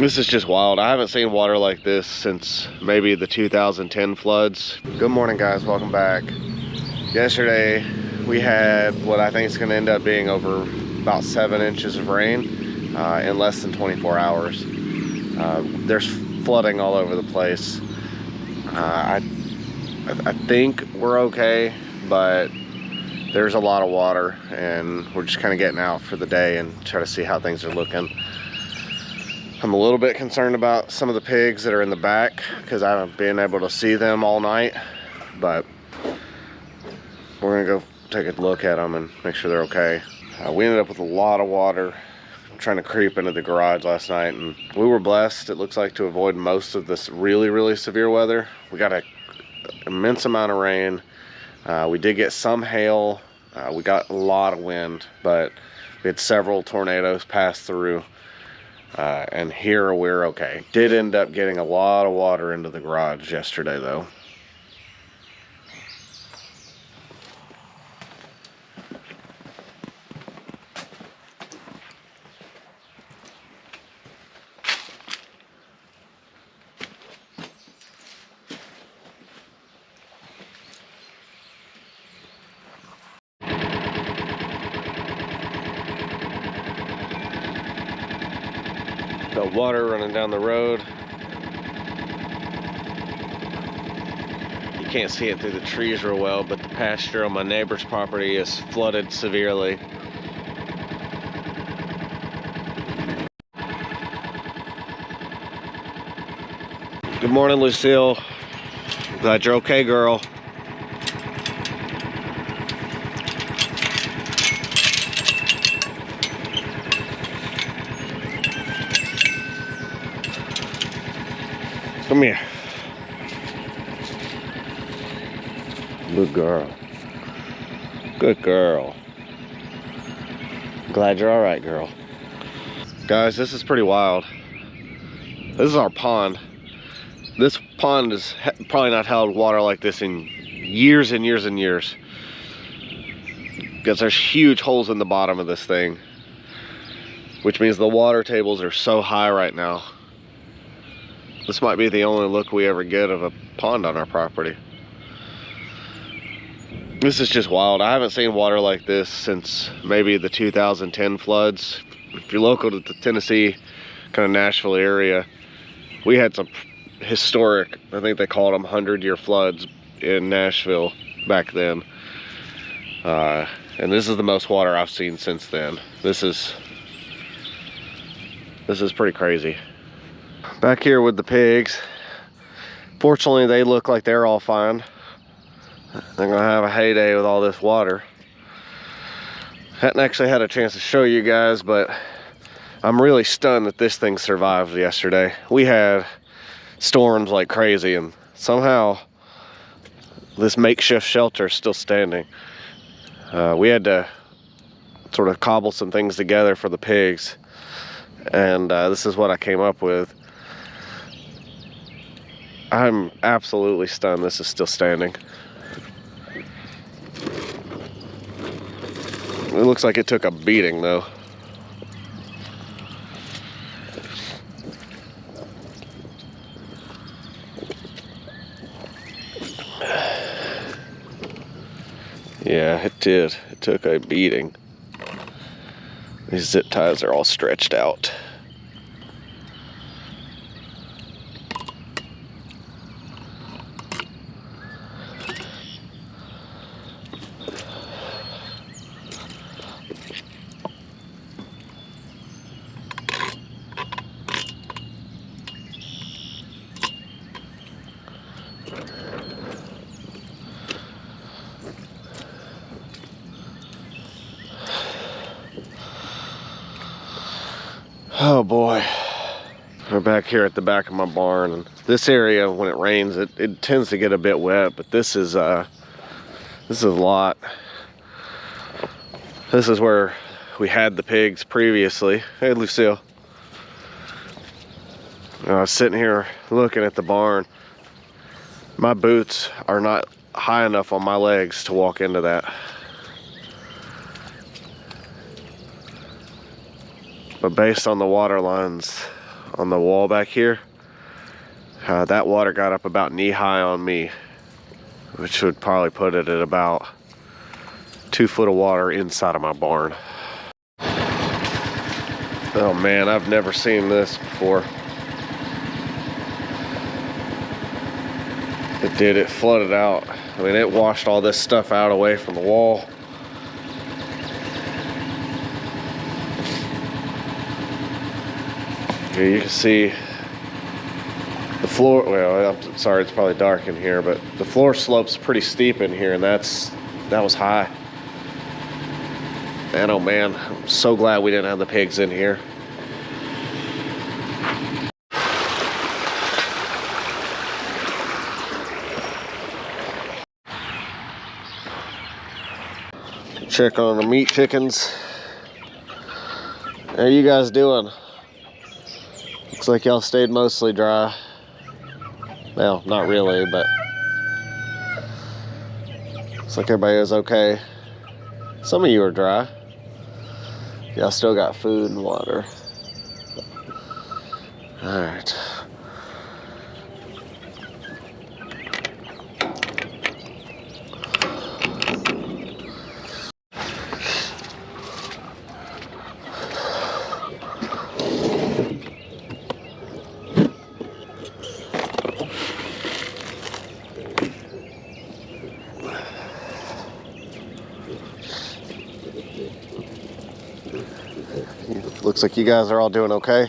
This is just wild. I haven't seen water like this since maybe the 2010 floods. Good morning, guys. Welcome back. Yesterday, we had what I think is going to end up being over about 7 inches of rain in less than 24 hours. There's flooding all over the place. I think we're okay, but there's a lot of water, and we're just kind of getting out for the day and try to see how things are looking. I'm a little bit concerned about some of the pigs that are in the back because I haven't been able to see them all night, but we're gonna go take a look at them and make sure they're okay. We ended up with a lot of water trying to creep into the garage last night, and we were blessed, it looks like, to avoid most of this really severe weather. We got an immense amount of rain. We did get some hail. We got a lot of wind, but we had several tornadoes pass through. And here we're okay. Did end up getting a lot of water into the garage yesterday though. Got water running down the road. You can't see it through the trees real well, but the pasture on my neighbor's property is flooded severely. Good morning, Lucille. Glad you're okay, girl. Come here. Good girl. Good girl. Glad you're all right, girl. Guys, this is pretty wild. This is our pond. This pond has probably not held water like this in years and years and years. Because there's huge holes in the bottom of this thing, which means the water tables are so high right now. This might be the only look we ever get of a pond on our property. This is just wild. I haven't seen water like this since maybe the 2010 floods. If you're local to the Tennessee, kind of Nashville area, we had some historic, I think they called them 100-year floods in Nashville back then. And this is the most water I've seen since then. This is pretty crazy. Back here with the pigs, fortunately they look like they're all fine. They're gonna have a heyday with all this water. Hadn't actually had a chance to show you guys, but I'm really stunned that this thing survived yesterday. We had storms like crazy, and somehow this makeshift shelter is still standing. We had to sort of cobble some things together for the pigs, and this is what I came up with. I'm absolutely stunned this is still standing. It looks like it took a beating though. Yeah, it did. It took a beating. These zip ties are all stretched out. Oh boy. We're back here at the back of my barn, and this area, when it rains, it tends to get a bit wet, but this is a lot. This is where we had the pigs previously. Hey, Lucille. I was sitting here looking at the barn. My boots are not high enough on my legs to walk into that. But based on the water lines, on the wall back here. That water got up about knee high on me, which would probably put it at about 2 foot of water inside of my barn. Oh man, I've never seen this before. It flooded out. I mean, it washed all this stuff out away from the wall. Here you can see the floor. Well, I'm sorry, it's probably dark in here, but the floor slope's pretty steep in here, and that was high. Man, oh man, I'm so glad we didn't have the pigs in here. Check on the meat chickens. How you guys doing? Looks like y'all stayed mostly dry. Well, not really, but looks like everybody was okay. Some of you are dry. Y'all still got food and water. All right. Looks like you guys are all doing okay.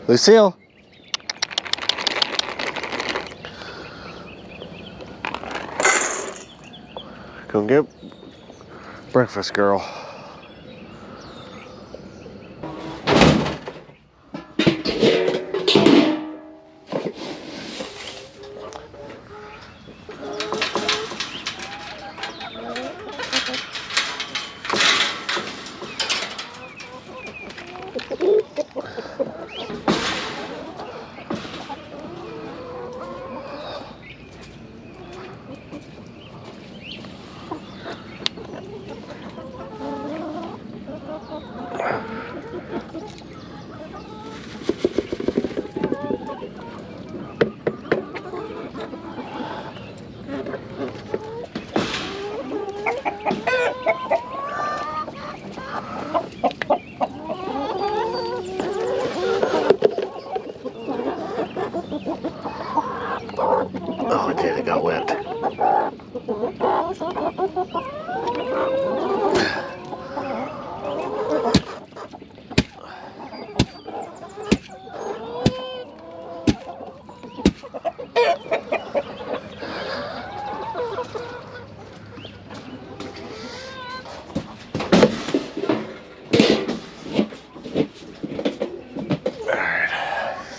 Lucille. Come get breakfast, girl. Oh, it did. It got wet.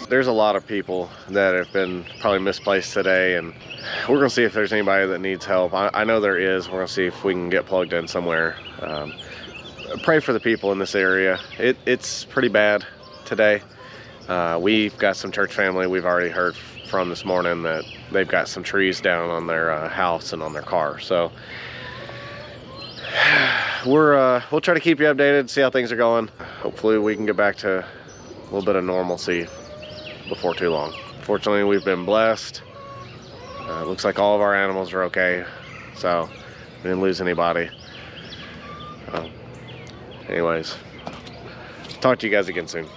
There's a lot of people that have been probably misplaced today, and we're gonna see if there's anybody that needs help. I know there is. We're gonna see if we can get plugged in somewhere. Pray for the people in this area. It's pretty bad today. We've got some church family we've already heard from this morning that they've got some trees down on their house and on their car. So we'll try to keep you updated, see how things are going. Hopefully we can get back to a little bit of normalcy before too long. Fortunately, we've been blessed. Looks like all of our animals are okay, so we didn't lose anybody. Anyways, talk to you guys again soon.